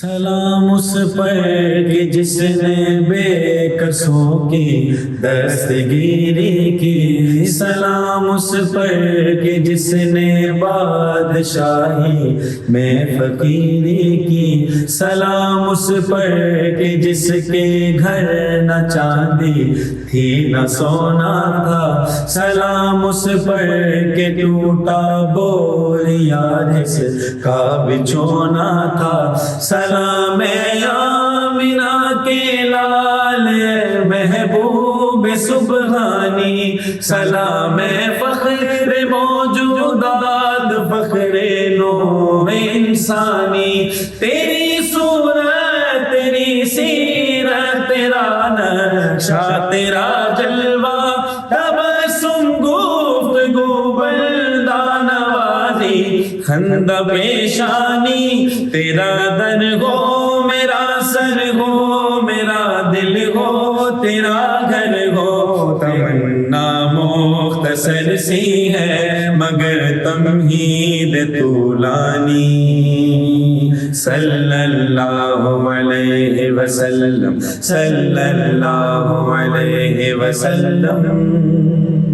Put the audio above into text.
سلام اس پر کہ جس نے بے کسوں کی دستگیری کی، سلام اس پر کہ جس نے بادشاہی میں فقیری کی، سلام اس پر کہ جس کے گھر نہ چاندی تھی نہ سونا تھا، سلام اس پر کہ ٹوٹا بوریا جس کا بچھونا تھا، سلام آمنہ کے لال محبوب سبحانی، سلام فخر موجودات فخر نوع انسانی، تیری صورت تیری سیرت تیرا نقشہ تیرا جلوہ، تبسم گفتگو بلدہ نوازی خندہ پیشانی، تیرا در ہو میرا سر ہو میرا دل ہو تیرا گھر ہو، تمنا مختصر سی ہے مگر تمہید طولانی، صلی اللہ علیہ وسلم صلی اللہ علیہ وسلم۔